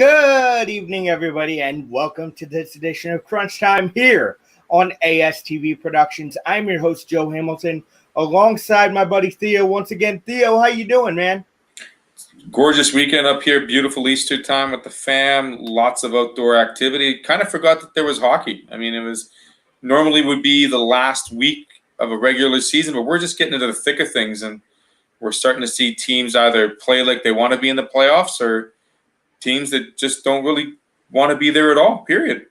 Good evening, everybody, and welcome to this edition of Crunch Time here on ASTV Productions. I'm your host, Joe Hamilton, alongside my buddy Theo. Once again, Theo, how you doing, man? Gorgeous weekend up here. Beautiful Easter time with the fam. Lots of outdoor activity. Kind of forgot that there was hockey. I mean, it was normally would be the last week of a regular season, but we're just getting into the thick of things, and we're starting to see teams either play like they want to be in the playoffs or teams that just don't really want to be there at all, period.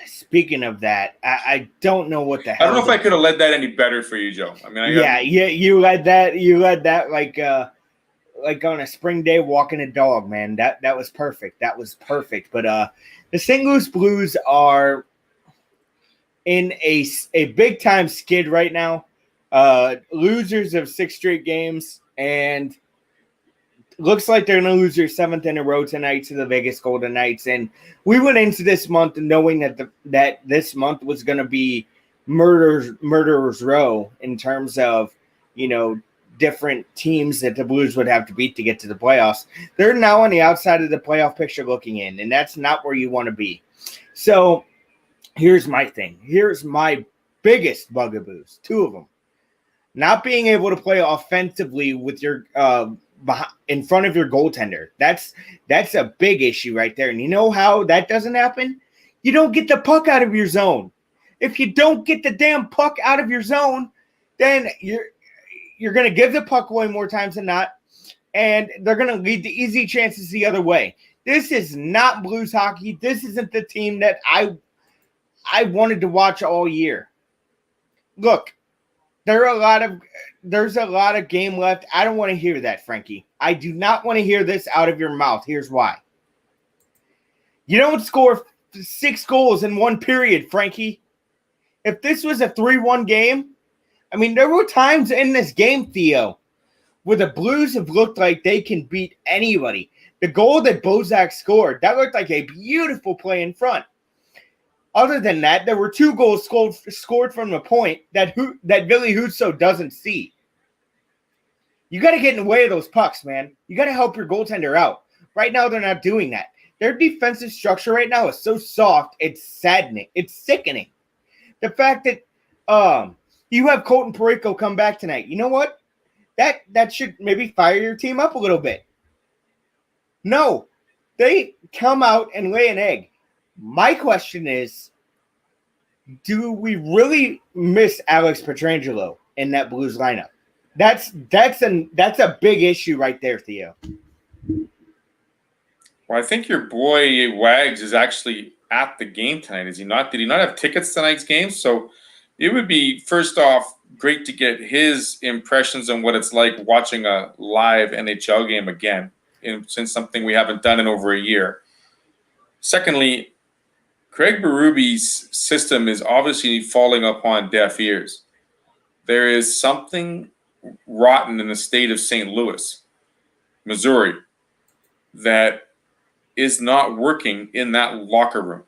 Speaking of that, I don't know what the hell. I don't know if I could have led that any better for you, Joe. I mean, you led that like on a spring day walking a dog, man. That was perfect. That was perfect. But the St. Louis Blues are in a big time skid right now. Losers of 6 straight games, and looks like they're going to lose their 7th in a row tonight to the Vegas Golden Knights. And we went into this month knowing that this month was going to be murderer's row in terms of, different teams that the Blues would have to beat to get to the playoffs. They're now on the outside of the playoff picture looking in, and that's not where you want to be. So here's my thing. Here's my biggest bugaboos, 2 of them. Not being able to play offensively with your in front of your goaltender. That's a big issue right there. And you know how that doesn't happen? You don't get the puck out of your zone. If you don't get the damn puck out of your zone, then you're going to give the puck away more times than not, and they're going to lead to easy chances the other way. This is not Blues hockey. This isn't the team that I wanted to watch all year. Look, there's a lot of game left. I don't want to hear that, Frankie. I do not want to hear this out of your mouth. Here's why. You don't score 6 goals in one period, Frankie. If this was a 3-1 game, I mean, there were times in this game, Theo, where the Blues have looked like they can beat anybody. The goal that Bozak scored, that looked like a beautiful play in front. Other than that, there were 2 goals scored from the point that Billy Husso doesn't see. You got to get in the way of those pucks, man. You got to help your goaltender out. Right now, they're not doing that. Their defensive structure right now is so soft, it's saddening. It's sickening. The fact that you have Colton Parayko come back tonight, you know what? That should maybe fire your team up a little bit. No, they come out and lay an egg. My question is, do we really miss Alex Pietrangelo in that Blues lineup? That's a big issue right there, Theo. Well, I think your boy Wags is actually at the game tonight, is he not? Did he not have tickets to tonight's game? So it would be, first off, great to get his impressions on what it's like watching a live NHL game again, since something we haven't done in over a year. Secondly, Craig Berube's system is obviously falling upon deaf ears. There is something rotten in the state of St. Louis, Missouri, that is not working in that locker room.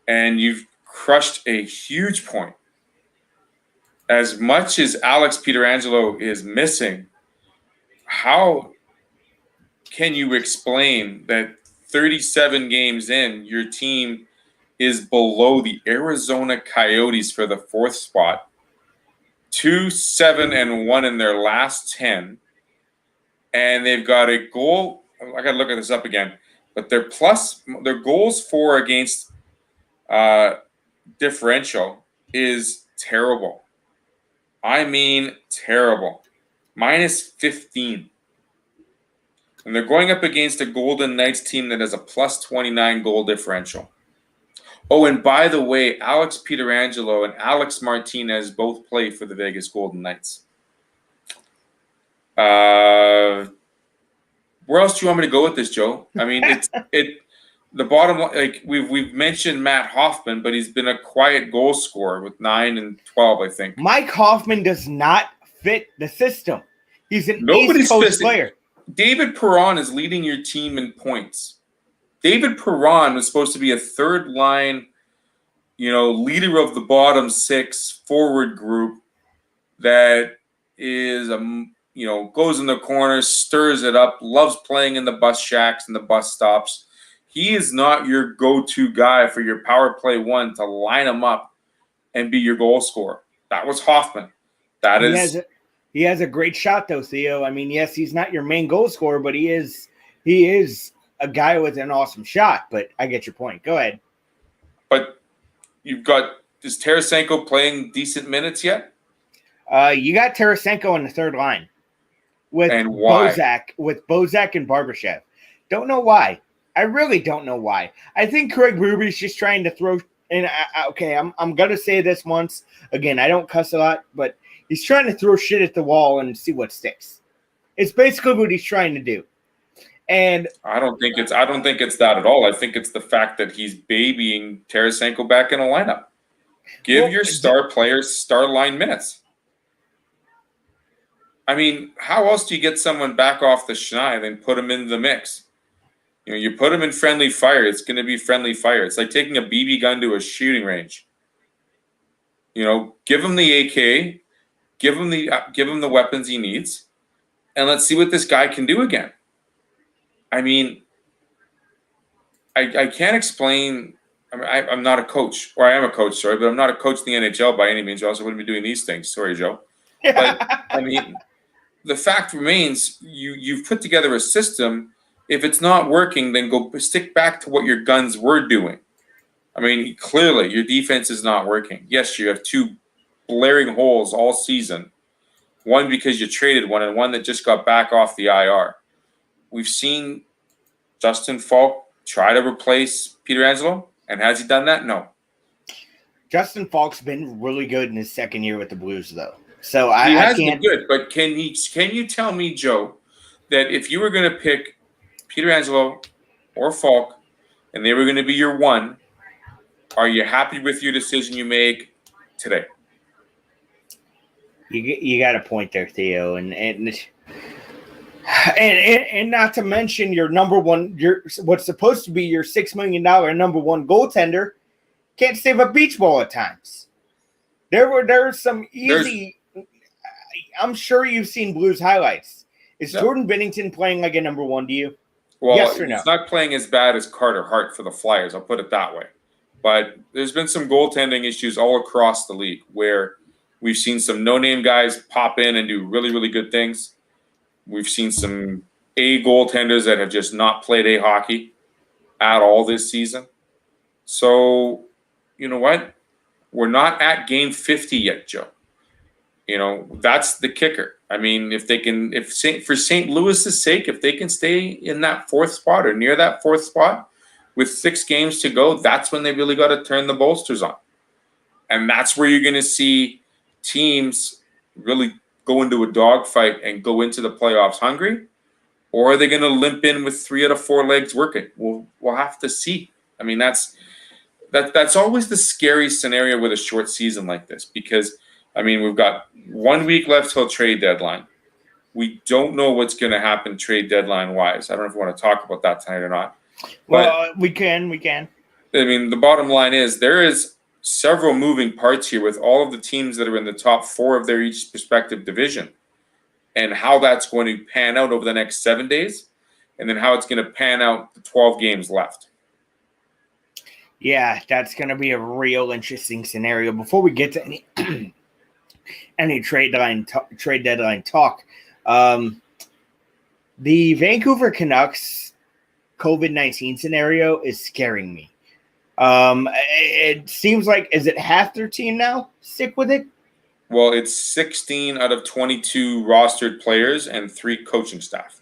And you've crushed a huge point. As much as Alex Pietrangelo is missing, how can you explain that 37 games in, your team is below the Arizona Coyotes for the 4th spot, 2-7-1 in their last 10, and they've got a goal. I got to look at this up again, but their goals for against differential is terrible. I mean, terrible. -15. And they're going up against a Golden Knights team that has a +29 goal differential. Oh, and by the way, Alex Pietrangelo and Alex Martinez both play for the Vegas Golden Knights. Where else do you want me to go with this, Joe? I mean, the bottom line, like we've mentioned Matt Hoffman, but he's been a quiet goal scorer with 9 and 12, I think. Mike Hoffman does not fit the system. He's an East Coast player. David Perron is leading your team in points. David Perron was supposed to be a 3rd line, leader of the bottom 6 forward group that is goes in the corner, stirs it up, loves playing in the bus shacks and the bus stops. He is not your go-to guy for your power play one to line him up and be your goal scorer. That was Hoffman. He has a great shot though, Theo. I mean, yes, he's not your main goal scorer, but he is a guy with an awesome shot. But I get your point. Go ahead. But is Tarasenko playing decent minutes yet? You got Tarasenko on the third line with Bozak and Barbashev. Don't know why. I really don't know why. I think Craig Ruby's just trying to throw. And I'm gonna say this once again. I don't cuss a lot, but he's trying to throw shit at the wall and see what sticks. It's basically what he's trying to do. And I don't think it's that at all. I think it's the fact that he's babying Tarasenko back in a lineup. Give your star players star line minutes. I mean, how else do you get someone back off the schneid and put them into the mix? You put them in friendly fire, it's going to be friendly fire. It's like taking a BB gun to a shooting range. Give him the AK, give him the weapons he needs, and let's see what this guy can do again. I mean, I can't explain. I mean, I'm not a coach, or I am a coach, sorry, but I'm not a coach in the NHL by any means. I also wouldn't be doing these things. Sorry, Joe. But I mean, the fact remains, you've put together a system. If it's not working, then go stick back to what your guns were doing. I mean, clearly your defense is not working. Yes, you have two blaring holes all season. One because you traded one, and one that just got back off the IR. We've seen Justin Falk try to replace Pietrangelo, and has he done that? No. Justin Falk's been really good in his second year with the Blues, though. So he has been good, but can you tell me, Joe, that if you were going to pick Pietrangelo or Falk, and they were going to be your one, are you happy with your decision you make today? You got a point there, Theo, and not to mention your number one, what's supposed to be your $6 million number one goaltender can't save a beach ball at times. There's some easy. I'm sure you've seen Blues highlights. Is Jordan Binnington playing like a number one to you? Well, yes or no? He's not playing as bad as Carter Hart for the Flyers. I'll put it that way. But there's been some goaltending issues all across the league where we've seen some no-name guys pop in and do really, really good things. We've seen some A goaltenders that have just not played A hockey at all this season. So, you know what? We're not at game 50 yet, Joe. That's the kicker. I mean, for St. Louis's sake, if they can stay in that fourth spot or near that fourth spot with 6 games to go, that's when they really got to turn the bolsters on. And that's where you're going to see teams really go into a dogfight and go into the playoffs hungry, or are they going to limp in with 3 out of 4 legs working? We'll have to see. I mean, that's always the scary scenario with a short season like this because, I mean, we've got 1 week left till trade deadline. We don't know what's going to happen trade deadline wise. I don't know if we want to talk about that tonight or not. Well, we can. I mean, the bottom line is there is several moving parts here with all of the teams that are in the top 4 of their each respective division and how that's going to pan out over the next 7 days and then how it's going to pan out the 12 games left. Yeah, that's going to be a real interesting scenario. Before we get to any trade deadline talk, the Vancouver Canucks COVID-19 scenario is scaring me. It seems like, is it half their team now sick with it? Well, it's 16 out of 22 rostered players and 3 coaching staff.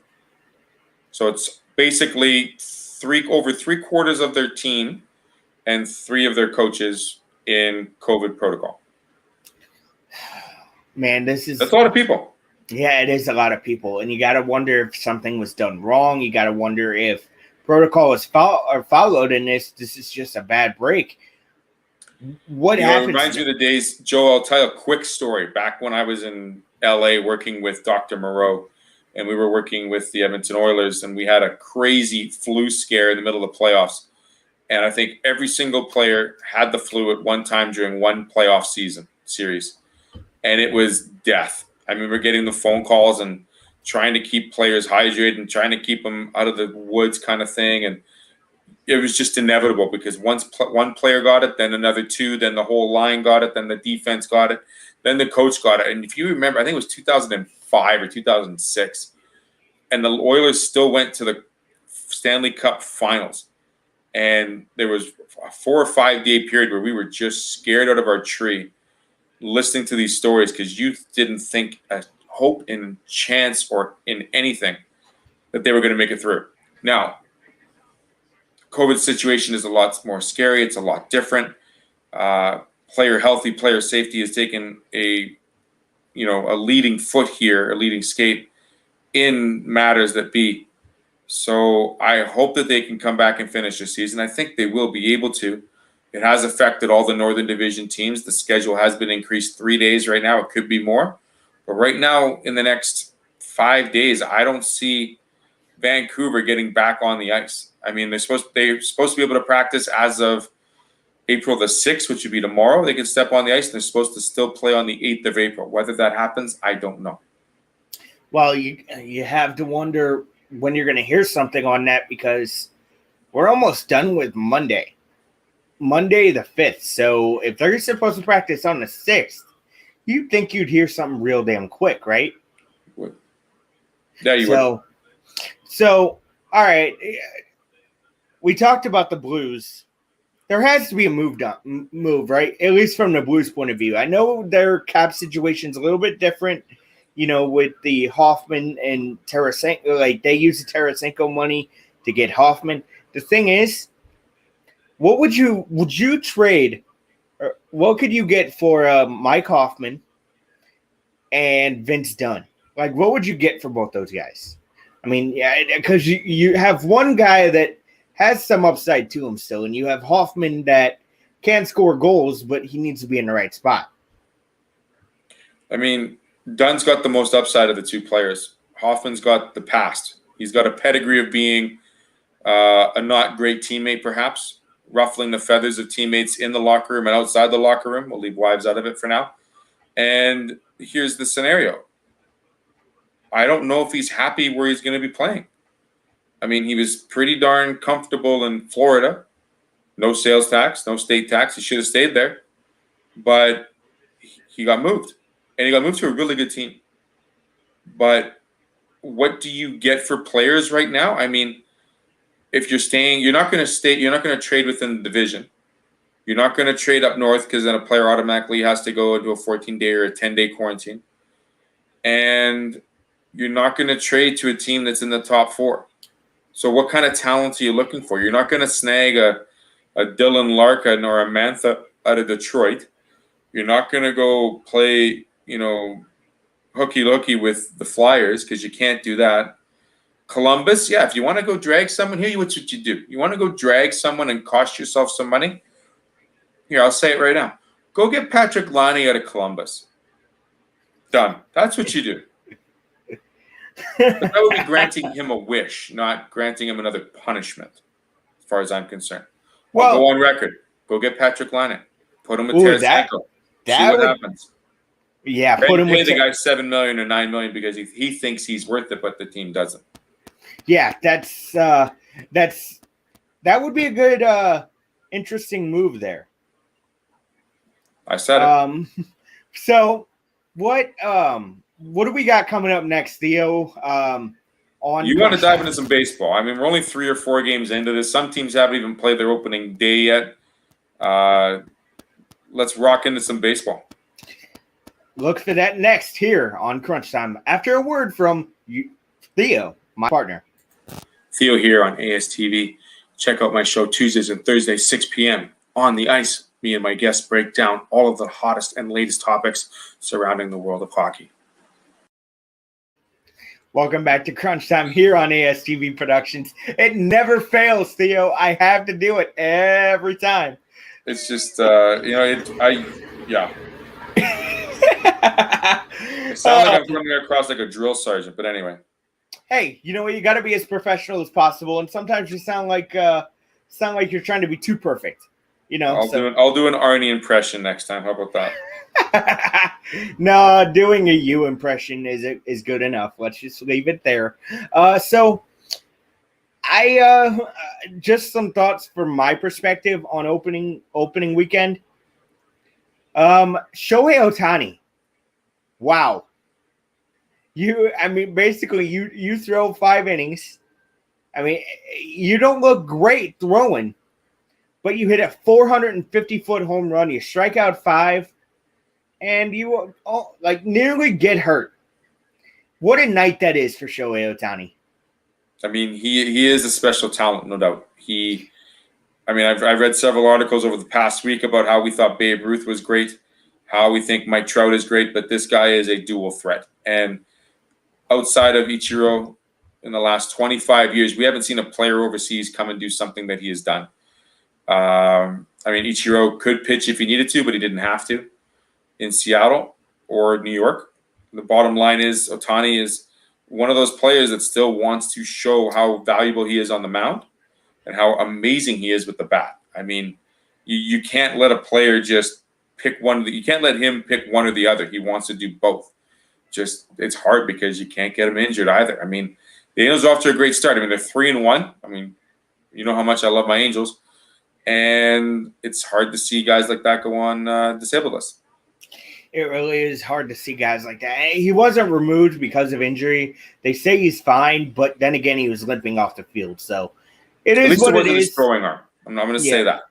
So it's basically over 3/4 of their team and 3 of their coaches in COVID protocol. Man, that's a lot of people. Yeah, it is a lot of people. And you got to wonder if something was done wrong. You got to wonder if protocol is followed, and this is just a bad break. What happens? It reminds me of the days, Joe, I'll tell you a quick story. Back when I was in LA working with Dr. Moreau, and we were working with the Edmonton Oilers, and we had a crazy flu scare in the middle of the playoffs. And I think every single player had the flu at one time during one playoff series. And it was death. I remember getting the phone calls, and trying to keep players hydrated and trying to keep them out of the woods kind of thing. And it was just inevitable because once one player got it, then another two, then the whole line got it, then the defense got it, then the coach got it. And if you remember, I think it was 2005 or 2006, and the Oilers still went to the Stanley Cup Finals. And there was a 4 or 5 day period where we were just scared out of our tree listening to these stories because you didn't think a hope in chance or in anything that they were going to make it through. Now, COVID situation is a lot more scary. It's a lot different. Player safety has taken a leading foot here, a leading skate in matters that be. So I hope that they can come back and finish the season. I think they will be able to. It has affected all the Northern Division teams. The schedule has been increased 3 days right now. It could be more. But right now, in the next 5 days, I don't see Vancouver getting back on the ice. I mean, they're supposed to be able to practice as of April the 6th, which would be tomorrow. They can step on the ice, and they're supposed to still play on the 8th of April. Whether that happens, I don't know. Well, you have to wonder when you're going to hear something on that because we're almost done with Monday the 5th. So if they're supposed to practice on the 6th, you'd think you'd hear something real damn quick, right? Yeah, you would. So, all right. We talked about the Blues. There has to be a move, right? At least from the Blues' point of view. I know their cap situation's a little bit different, with the Hoffman and Tarasenko. Like, they use the Tarasenko money to get Hoffman. The thing is, what would you trade? Or what could you get for Mike Hoffman and Vince Dunn? Like, what would you get for both those guys? I mean, yeah, because you have one guy that has some upside to him still, and you have Hoffman that can score goals, but he needs to be in the right spot. I mean, Dunn's got the most upside of the two players. Hoffman's got the past. He's got a pedigree of being a not great teammate, perhaps, ruffling the feathers of teammates in the locker room and outside the locker room. We'll leave wives out of it for now. And here's the scenario. I don't know if he's happy where he's going to be playing. I mean, he was pretty darn comfortable in Florida. No sales tax, no state tax. He should have stayed there. But he got moved. And he got moved to a really good team. But what do you get for players right now? I mean, if you're staying, you're not going to trade within the division. You're not going to trade up north because then a player automatically has to go into a 14-day or a 10-day quarantine. And you're not going to trade to a team that's in the top 4. So what kind of talent are you looking for? You're not going to snag a Dylan Larkin or a Mantha out of Detroit. You're not going to go play, hooky-looky with the Flyers because you can't do that. Columbus, yeah, if you want to go drag someone here, what's what you do? You want to go drag someone and cost yourself some money? Here, I'll say it right now. Go get Patrick Laine out of Columbus. Done. That's what you do. But that would be granting him a wish, not granting him another punishment, as far as I'm concerned. Well, I'll go on record. Go get Patrick Laine. Put him with Tarasenko. See what happens. Yeah, put him with the guy $7 million or $9 million because he thinks he's worth it, but the team doesn't. Yeah, that would be a good, interesting move there. I said it. So what do we got coming up next, Theo? You want to dive into some baseball? I mean, we're only 3 or 4 games into this. Some teams haven't even played their opening day yet. Let's rock into some baseball. Look for that next here on Crunch Time after a word from Theo, my partner. Theo here on ASTV. Check out my show Tuesdays and Thursdays, 6 p.m. on the ice. Me and my guests break down all of the hottest and latest topics surrounding the world of hockey. Welcome back to Crunch Time here on ASTV Productions. It never fails, Theo. I have to do it every time. It's just, yeah. It sounds like I'm coming across like a drill sergeant, but anyway. Hey, you know what? You got to be as professional as possible, and sometimes you sound like you're trying to be too perfect. I'll do an Arnie impression next time. How about that? No, doing a you impression is good enough. Let's just leave it there. So I just some thoughts from my perspective on opening weekend. Shohei Ohtani. Wow. Basically you throw 5 innings. I mean, you don't look great throwing, but you hit a 450-foot home run. You strike out 5, and you nearly get hurt. What a night that is for Shohei Ohtani. I mean, he is a special talent, no doubt. I've read several articles over the past week about how we thought Babe Ruth was great, how we think Mike Trout is great, but this guy is a dual threat. And outside of Ichiro, in the last 25 years, we haven't seen a player overseas come and do something that he has done. Ichiro could pitch if he needed to, but he didn't have to in Seattle or New York. The bottom line is Ohtani is one of those players that still wants to show how valuable he is on the mound and how amazing he is with the bat. I mean, you can't let a player just pick one. You can't let him pick one or the other. He wants to do both. Just it's hard because you can't get him injured either. I mean, the Angels are off to a great start. I mean, they're 3-1. I mean, you know how much I love my Angels. And it's hard to see guys like that go on disabled list. It really is hard to see guys like that. He wasn't removed because of injury. They say he's fine, but then again, he was limping off the field. So it is what it is. At least it wasn't his throwing arm. I'm going to say that.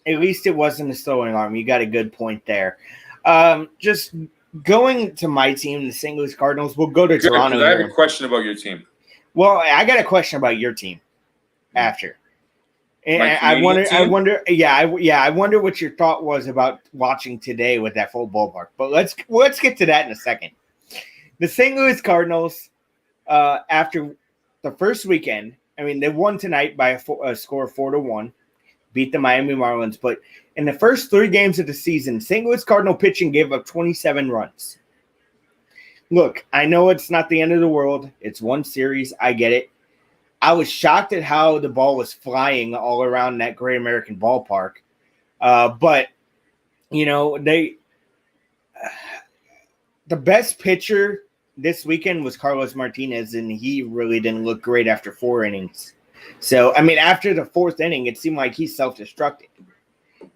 At least it wasn't his throwing arm. You got a good point there. Just going to my team, the St. Louis Cardinals. We'll go to Toronto. I have a question about your team. Well, I got a question about your team after. And I wonder what your thought was about watching today with that full ballpark. But let's get to that in a second. The St. Louis Cardinals, after the first weekend, I mean, they won tonight by a score of 4-1, beat the Miami Marlins. But in the first 3 games of the season, St. Louis Cardinal pitching gave up 27 runs. Look, I know it's not the end of the world. It's one series. I get it. I was shocked at how the ball was flying all around that Great American Ballpark. But, you know, the best pitcher this weekend was Carlos Martinez, and he really didn't look great after 4 innings. So, I mean, after the 4th inning, it seemed like he self-destructed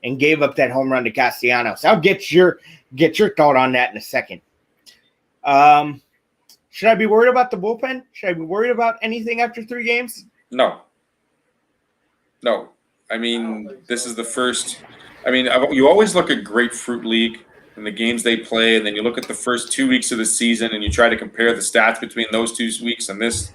and gave up that home run to Castellanos. I'll get your thought on that in a second. Should I be worried about the bullpen? Should I be worried about anything after 3 games? No. I mean, this is the first. I mean, you always look at Grapefruit League and the games they play, and then you look at the first 2 weeks of the season and you try to compare the stats between those 2 weeks and this.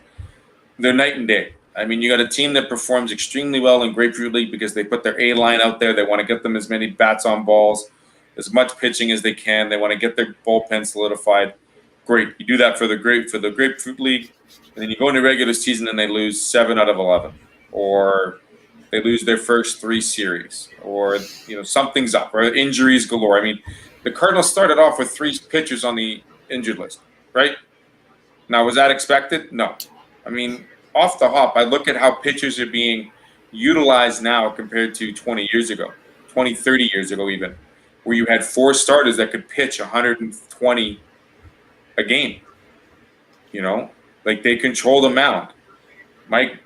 They're night and day. I mean, you got a team that performs extremely well in Grapefruit League because they put their A line out there. They want to get them as many bats on balls, as much pitching as they can. They want to get their bullpen solidified. Great. You do that for the Grapefruit League, and then you go into regular season and they lose 7 out of 11, or they lose their first 3 series, or something's up, or injuries galore. I mean, the Cardinals started off with 3 pitchers on the injured list, right? Now, was that expected? No. I mean, off the hop, I look at how pitchers are being utilized now compared to 20 years ago, 20, 30 years ago even, where you had 4 starters that could pitch 120 a game. Like they control the mound. Mike,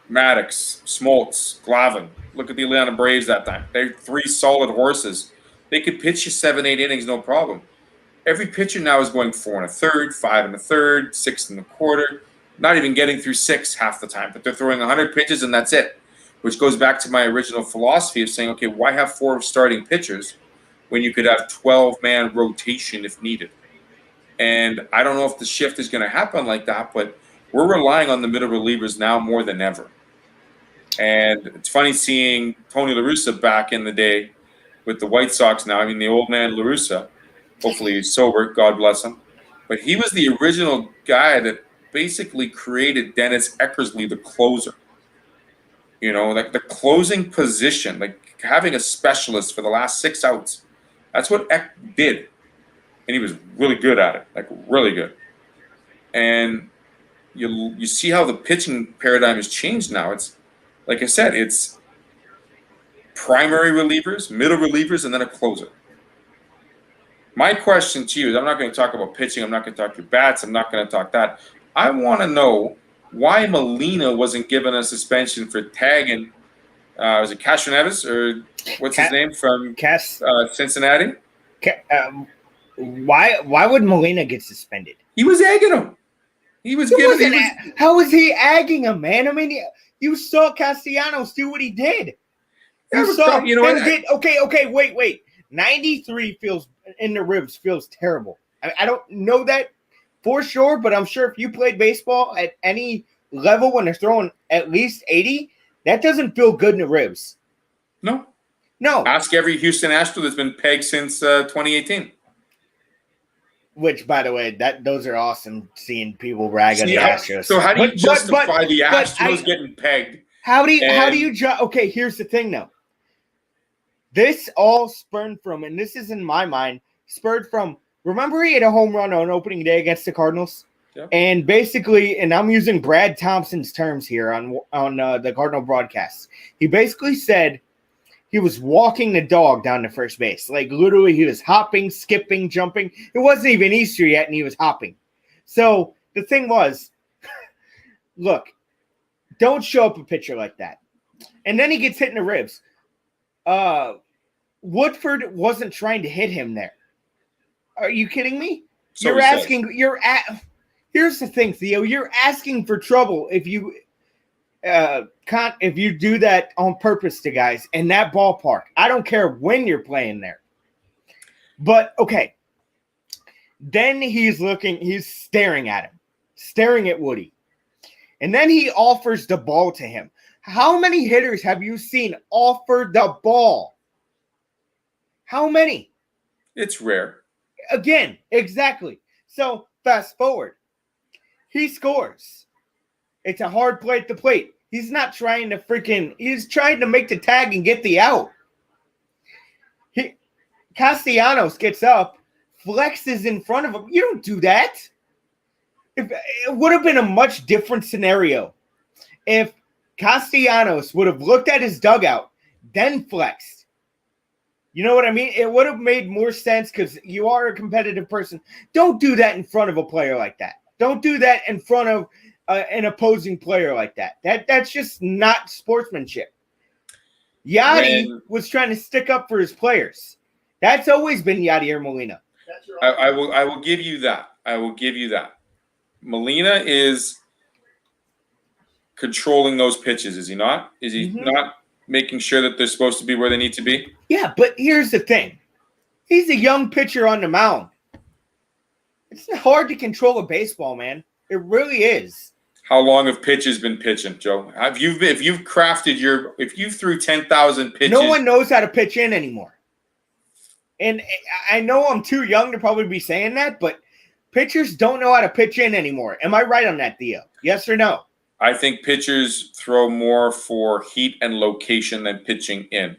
Maddox, Smoltz, Glavine. Look at the Atlanta Braves that time. They're 3 solid horses. They could pitch you 7-8 innings, no problem. Every pitcher now is going 4 1/3, 5 1/3, 6 1/4, not even getting through 6 half the time, but they're throwing 100 pitches and that's it, which goes back to my original philosophy of saying, okay, why have 4 starting pitchers when you could have 12-man rotation if needed? And I don't know if the shift is going to happen like that, but we're relying on the middle relievers now more than ever. And it's funny seeing Tony La Russa back in the day with the White Sox now. I mean, the old man La Russa, hopefully he's sober, God bless him. But he was the original guy that basically created Dennis Eckersley, the closer. Like the closing position, like having a specialist for the last 6 outs. That's what Eck did. And he was really good at it, like really good. And you see how the pitching paradigm has changed now. It's, like I said, it's primary relievers, middle relievers, and then a closer. My question to you is, I'm not going to talk about pitching. I'm not going to talk your bats. I'm not going to talk that. I want to know why Molina wasn't given a suspension for tagging. Was it Castroneves or what's his name from Cincinnati? Why would Molina get suspended? He was egging him. How was he egging him, man? I mean, you saw Castellanos do what he did. You saw him get wait. 93 feels in the ribs feels terrible. I don't know that for sure, but I'm sure if you played baseball at any level when they're throwing at least 80, that doesn't feel good in the ribs. No. Ask every Houston Astro that's been pegged since 2018. Which, by the way, those are awesome. Seeing people rag on the Astros. So how do you justify the Astros getting pegged? How do you okay? Here's the thing, though. This all spurred from, and this is in my mind, spurred from. Remember, he had a home run on opening day against the Cardinals, and basically, and I'm using Brad Thompson's terms here on the Cardinal broadcast. He basically said he was walking the dog down to first base. Like, literally, he was hopping, skipping, jumping. It wasn't even Easter yet, and he was hopping. So the thing was, look, don't show up a pitcher like that. And then he gets hit in the ribs. Woodford wasn't trying to hit him there. Are you kidding me? So here's the thing, Theo. You're asking for trouble if you do that on purpose to guys in that ballpark. I don't care when you're playing there. But, okay. Then he's staring at him. Staring at Woody. And then he offers the ball to him. How many hitters have you seen offer the ball? How many? It's rare. Again, exactly. So, fast forward. He scores. It's a hard play at the plate. He's not trying to he's trying to make the tag and get the out. Castellanos gets up, flexes in front of him. You don't do that. It would have been a much different scenario if Castellanos would have looked at his dugout, then flexed. You know what I mean? It would have made more sense because you are a competitive person. Don't do that in front of a player like that. Don't do that in front of an opposing player like that. That's just not sportsmanship. Yadi was trying to stick up for his players. That's always been Yadier Molina. I will give you that. I will give you that. Molina is controlling those pitches, is he not? Is he not making sure that they're supposed to be where they need to be? Yeah, but here's the thing. He's a young pitcher on the mound. It's hard to control a baseball, man. It really is. How long have pitchers been pitching, Joe? If you threw 10,000 pitches, no one knows how to pitch in anymore. And I know I'm too young to probably be saying that, but pitchers don't know how to pitch in anymore. Am I right on that, Theo? Yes or no? I think pitchers throw more for heat and location than pitching in.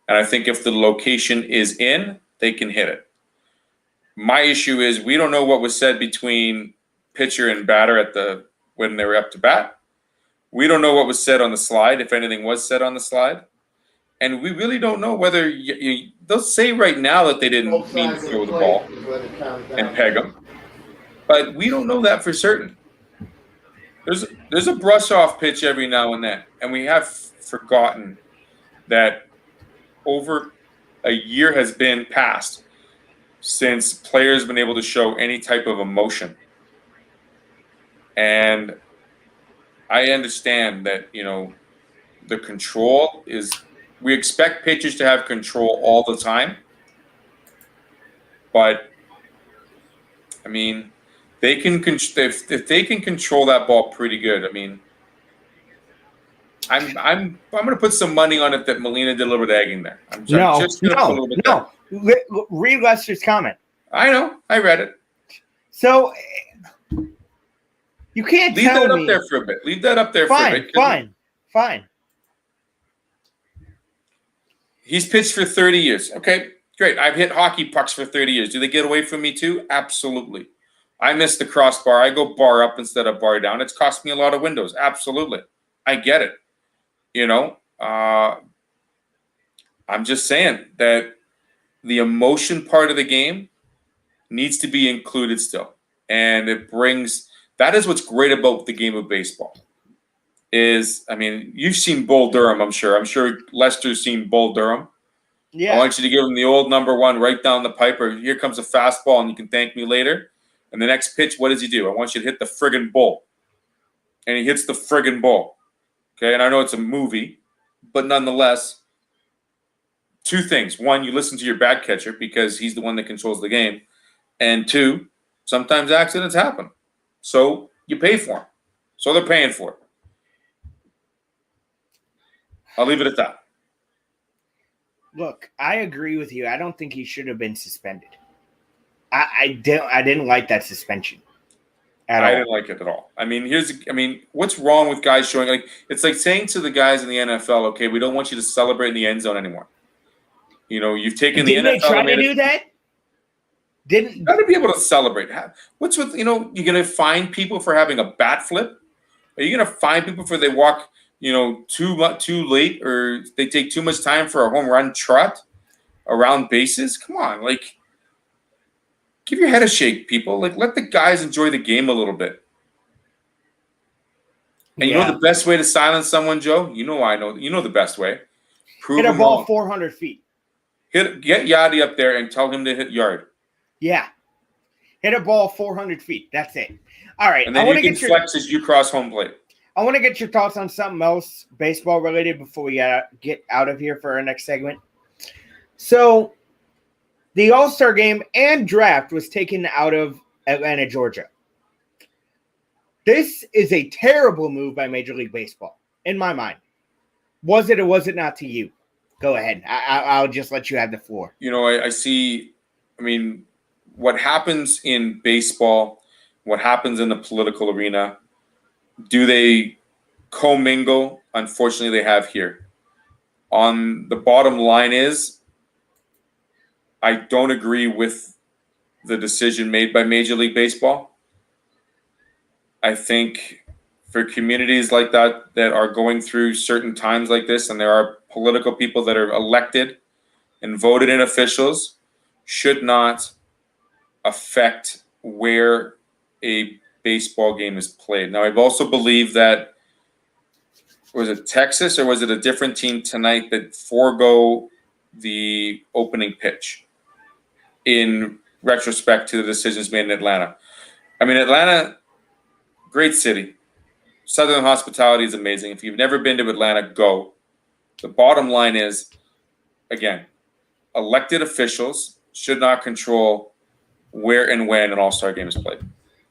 And I think if the location is in, they can hit it. My issue is we don't know what was said between pitcher and batter when they were up to bat. We don't know what was said on the slide, if anything was said on the slide. And we really don't know whether they'll say right now that they didn't mean to throw the ball and peg them. But we don't know that for certain. There's a brush-off pitch every now and then. And we have forgotten that over a year has been passed since players have been able to show any type of emotion. And I understand that, the control is – we expect pitchers to have control all the time. But, I mean, they can if they can control that ball pretty good, I mean, I'm going to put some money on it that Molina did a little bit of egging there. No. Read Lester's comment. I know. I read it. So you can't leave that up there for a bit. Leave that up there for a bit. Fine. He's pitched for 30 years. Okay, great. I've hit hockey pucks for 30 years. Do they get away from me too? Absolutely. I miss the crossbar. I go bar up instead of bar down. It's cost me a lot of windows. Absolutely. I get it. I'm just saying that the emotion part of the game needs to be included still. And that is what's great about the game of baseball. You've seen Bull Durham, I'm sure. I'm sure Lester's seen Bull Durham. Yeah. I want you to give him the old number one right down the pipe, or here comes a fastball and you can thank me later. And the next pitch, what does he do? I want you to hit the friggin' bull. And he hits the friggin' bull. Okay, and I know it's a movie, but nonetheless, two things. One, you listen to your bat catcher because he's the one that controls the game. And two, sometimes accidents happen. So you pay for them. So they're paying for it. I'll leave it at that. Look, I agree with you. I don't think he should have been suspended. I didn't like that suspension at all. I didn't like it at all. What's wrong with guys showing it's like saying to the guys in the NFL, okay, we don't want you to celebrate in the end zone anymore. You've taken the NFL. Didn't they try to do that? You got to be able to celebrate. What's with you're going to fine people for having a bat flip? Are you going to fine people for they walk too late, or they take too much time for a home run trot around bases? Come on, give your head a shake, people. Let the guys enjoy the game a little bit. And you know the best way to silence someone, Joe? I know. You know the best way. Hit a ball 400 feet. Get Yachty up there and tell him to hit yard. Yeah. Hit a ball 400 feet. That's it. All right. And then you can flex as you cross home plate. I want to get your thoughts on something else baseball related before we get out of here for our next segment. So, the All-Star game and draft was taken out of Atlanta, Georgia. This is a terrible move by Major League Baseball, in my mind. Was it or was it not to you? Go ahead. I'll just let you have the floor. I see, what happens in baseball, what happens in the political arena, do they commingle? Unfortunately, they have here. On the bottom line is, I don't agree with the decision made by Major League Baseball. I think for communities like that are going through certain times like this, and there are political people that are elected and voted in officials, should not affect where a baseball game is played. Now, I've also believed that, was it Texas or was it a different team tonight that forego the opening pitch in retrospect to the decisions made in Atlanta? Atlanta, great city. Southern hospitality is amazing. If you've never been to Atlanta, go. The bottom line is, again, elected officials should not control where and when an all-star game is played.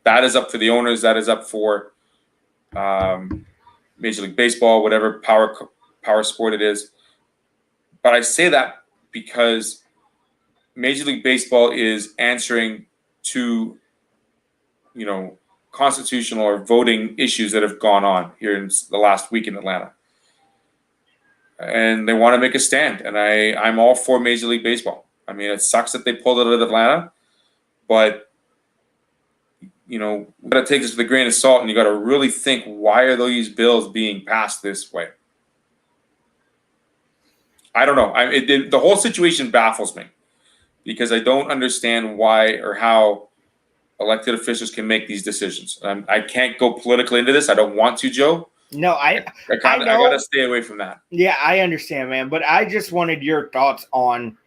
That is up for the owners. That is up for Major League Baseball, whatever power sport it is. But I say that because Major League Baseball is answering to, constitutional or voting issues that have gone on here in the last week in Atlanta. And they want to make a stand. And I'm all for Major League Baseball. It sucks that they pulled it out of Atlanta, but you got to take this with a grain of salt, and you got to really think, why are these bills being passed this way? I don't know. The whole situation baffles me because I don't understand why or how elected officials can make these decisions. I can't go politically into this. I don't want to, Joe. No, I got to stay away from that. Yeah, I understand, man. But I just wanted your thoughts on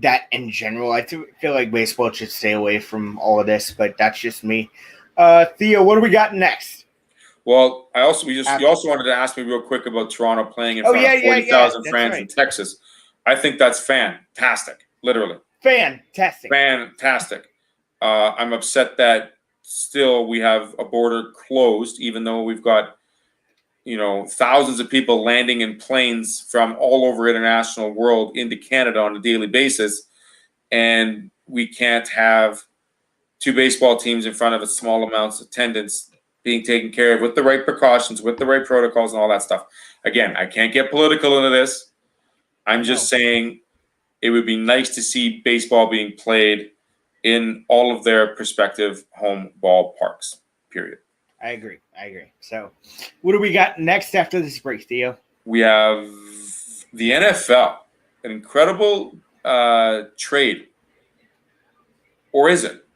that in general. I feel like baseball should stay away from all of this, but that's just me. Theo, what do we got next? Well, you also wanted to ask me real quick about Toronto playing in front of 40,000 fans in Texas. I think that's fantastic, literally. Fantastic. I'm upset that still we have a border closed, even though we've got thousands of people landing in planes from all over international world into Canada on a daily basis, and we can't have two baseball teams in front of a small amounts of attendance being taken care of with the right precautions, with the right protocols and all that stuff. Again, I can't get political into this. I'm just saying it would be nice to see baseball being played in all of their prospective home ballparks, period. I agree. So, what do we got next after this break, Theo? We have the NFL, an incredible trade. Or is it?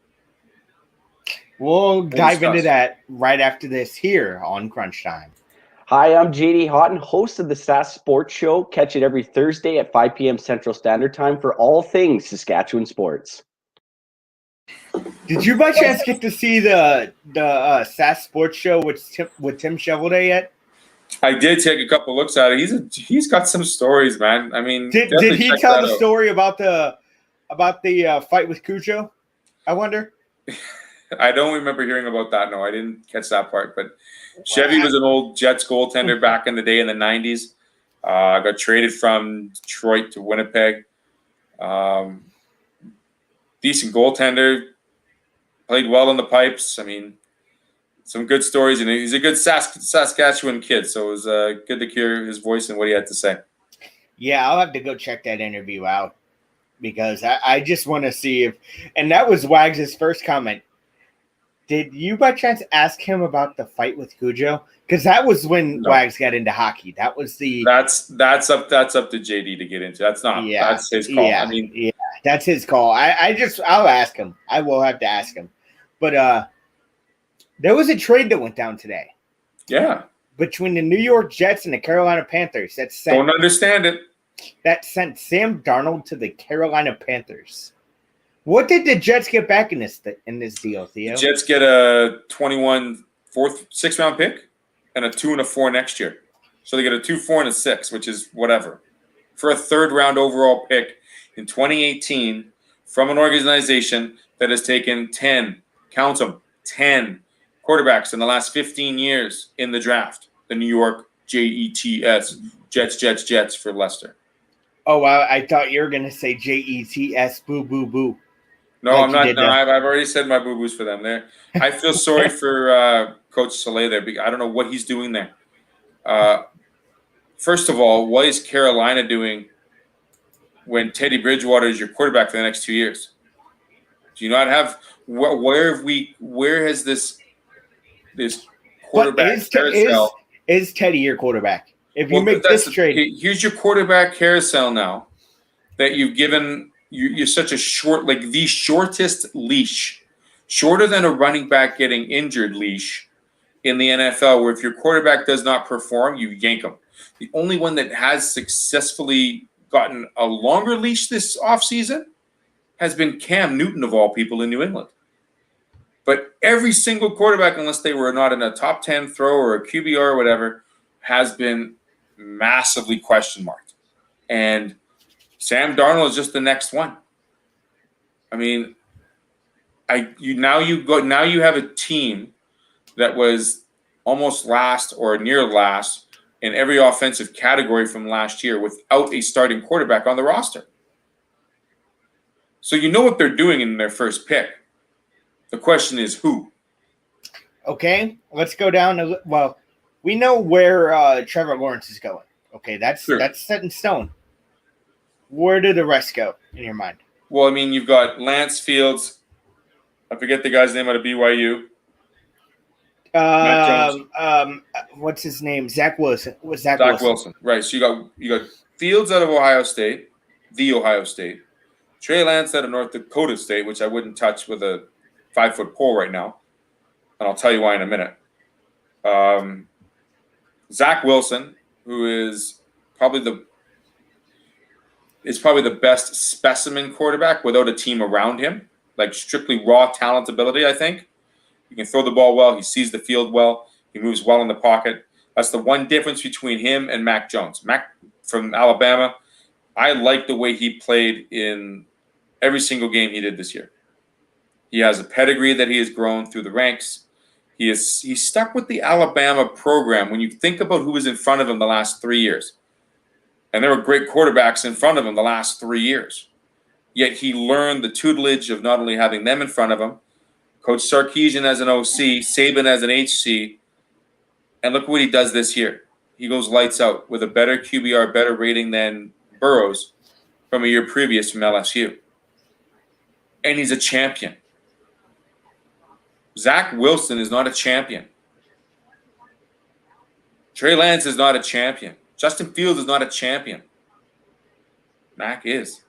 We'll We'll dive into discuss. that right after this here on Crunch Time. Hi, I'm JD Houghton, host of the SAS Sports Show. Catch it every Thursday at 5 p.m. Central Standard Time for all things Saskatchewan sports. Did you by chance get to see the SAS Sports Show with Tim Shovelday yet? I did take a couple looks at it. He's got some stories, man. I mean, Did he check tell that the out. story about the fight with Cujo? I wonder. I don't remember hearing about that. No, I didn't catch that part. But Chevy was an old Jets goaltender back in the day in the 90s. Got traded from Detroit to Winnipeg. Decent goaltender. Played well in the pipes. I mean, some good stories. And he's a good Saskatchewan kid. So it was good to hear his voice and what he had to say. Yeah, I'll have to go check that interview out because I just want to see if – and that was Wags' first comment. Did you by chance ask him about the fight with Cujo? Because that was when Wags got into hockey. That was the that's up to JD to get into. That's his call. Yeah, I mean, that's his call. I'll ask him. I will have to ask him. But there was a trade that went down today. Yeah. Between the New York Jets and the Carolina Panthers. Don't understand it. That sent Sam Darnold to the Carolina Panthers. What did the Jets get back in this deal, Theo? The Jets get a 21 sixth round pick and a 2 and a 4 next year. So they get a 2, 4, and a 6, which is whatever. For a third round overall pick in 2018 from an organization that has taken 10 quarterbacks in the last 15 years in the draft. The New York Jets, Jets for Lester. Oh, I thought you were going to say Jets, boo, boo, boo. No, like I'm not. No, I've already said my boo-boos for them there. I feel sorry for Coach Soleil there. I don't know what he's doing there. First of all, what is Carolina doing when Teddy Bridgewater is your quarterback for the next 2 years? Do you not have where has this quarterback carousel? Is Teddy your quarterback? If you make this trade, here's your quarterback carousel now that you've given. You're such a short, like the shortest leash, shorter than a running back getting injured leash in the NFL, where if your quarterback does not perform, you yank him. The only one that has successfully gotten a longer leash this offseason has been Cam Newton, of all people, in New England. But every single quarterback, unless they were not in a top 10 throw or a QBR or whatever, has been massively question marked. And Sam Darnold is just the next one. I mean, now you have a team that was almost last or near last in every offensive category from last year without a starting quarterback on the roster. So you know what they're doing in their first pick. The question is who? Okay, let's go down. Well, we know where Trevor Lawrence is going. Okay, that's set in stone. Where do the rest go in your mind? Well, I mean, you've got Lance Fields. I forget the guy's name out of BYU. What's his name? Zach Wilson. Zach Wilson. Right. So you got Fields out of Ohio State, the Ohio State. Trey Lance out of North Dakota State, which I wouldn't touch with a 5-foot pole right now, and I'll tell you why in a minute. Zach Wilson, who is probably the best specimen quarterback without a team around him, like strictly raw talent ability, I think. He can throw the ball well. He sees the field well. He moves well in the pocket. That's the one difference between him and Mac Jones. Mac from Alabama, I like the way he played in every single game he did this year. He has a pedigree that he has grown through the ranks. He's stuck with the Alabama program. When you think about who was in front of him the last 3 years, and there were great quarterbacks in front of him the last 3 years. Yet he learned the tutelage of not only having them in front of him, Coach Sarkisian as an OC, Saban as an HC, and look what he does this year. He goes lights out with a better QBR, better rating than Burrows from a year previous from LSU. And he's a champion. Zach Wilson is not a champion. Trey Lance is not a champion. Justin Fields is not a champion. Mac is.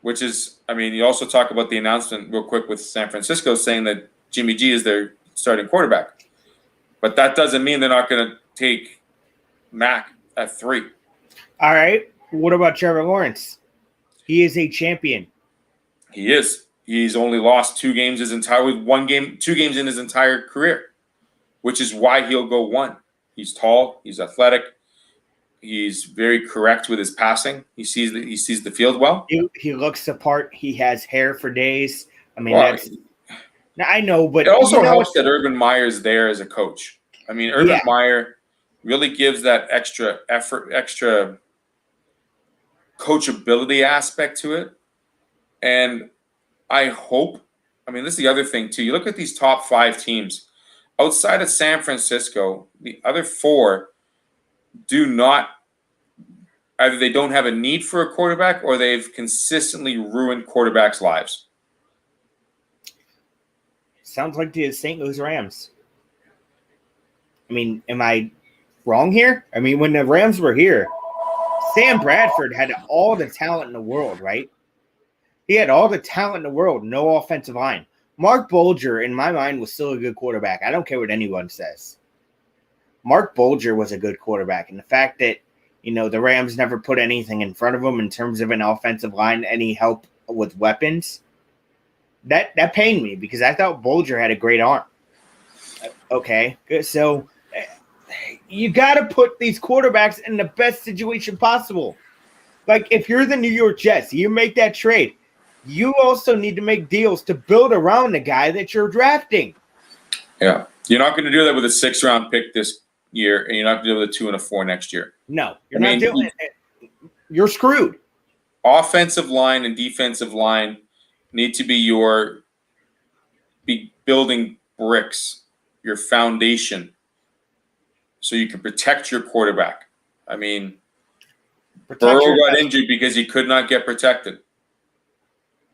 Which is, I mean, you also talk about the announcement real quick with San Francisco saying that Jimmy G is their starting quarterback. But that doesn't mean they're not going to take Mac at 3. All right. What about Trevor Lawrence? He is a champion. He is. He's only lost 2 games two games in his entire career, which is why he'll go 1. He's tall. He's athletic. He's very correct with his passing. He sees the field well. He looks the part. He has hair for days. I mean, I know, but it also helps that Urban Meyer's there as a coach. I mean, Urban Meyer really gives that extra effort, extra coachability aspect to it. And I hope, I mean, this is the other thing too. You look at these top 5 teams outside of San Francisco, the other 4 do not, either they don't have a need for a quarterback or they've consistently ruined quarterbacks' lives. Sounds like the St. Louis Rams. I mean, am I wrong here? I mean, when the Rams were here, Sam Bradford had all the talent in the world, right? He had all the talent in the world, no offensive line. Mark Bulger, in my mind, was still a good quarterback. I don't care what anyone says. Mark Bulger was a good quarterback. And the fact that, the Rams never put anything in front of him in terms of an offensive line, any help with weapons, that pained me because I thought Bulger had a great arm. Okay, good. So you got to put these quarterbacks in the best situation possible. Like if you're the New York Jets, you make that trade. You also need to make deals to build around the guy that you're drafting. Yeah. You're not going to do that with a 6th-round pick this year, and you're not going to do it with a 2 and a 4 next year. No, you're not doing it. You're screwed. Offensive line and defensive line need to be building bricks, your foundation, so you can protect your quarterback. I mean, Burrow got injured because he could not get protected.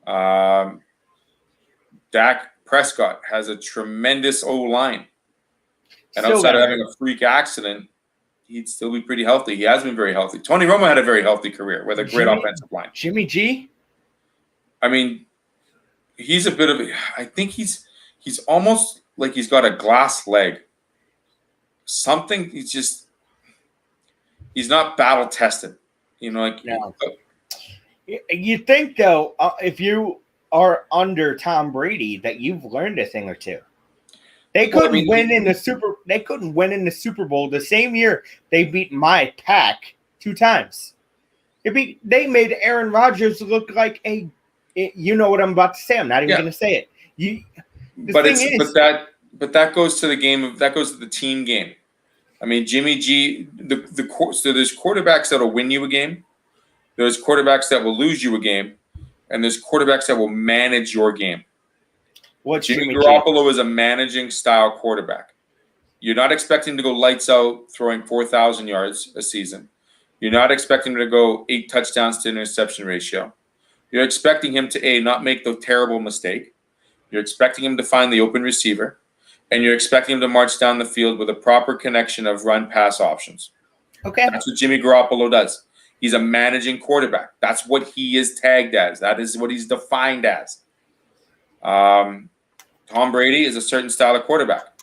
Dak Prescott has a tremendous O-line. And outside of having a freak accident, he'd still be pretty healthy. He has been very healthy. Tony Romo had a very healthy career with a great offensive line. Jimmy G? I mean, he's a bit of I think he's almost like he's got a glass leg. Something, he's not battle tested. No. You think, though, if you are under Tom Brady, that you've learned a thing or two. They couldn't win in the Super Bowl the same year they beat my Pack 2 times. They made Aaron Rodgers look like you know what I'm about to say. I'm not even going to say it. But that goes to the game. That goes to the team game. I mean, Jimmy G. So there's quarterbacks that'll win you a game. There's quarterbacks that will lose you a game, and there's quarterbacks that will manage your game. Jimmy Garoppolo is a managing style quarterback. You're not expecting to go lights out throwing 4,000 yards a season. You're not expecting him to go 8 touchdowns to interception ratio. You're expecting him to not make the terrible mistake. You're expecting him to find the open receiver, and you're expecting him to march down the field with a proper connection of run-pass options. Okay. That's what Jimmy Garoppolo does. He's a managing quarterback. That's what he is tagged as. That is what he's defined as. Tom Brady is a certain style of quarterback.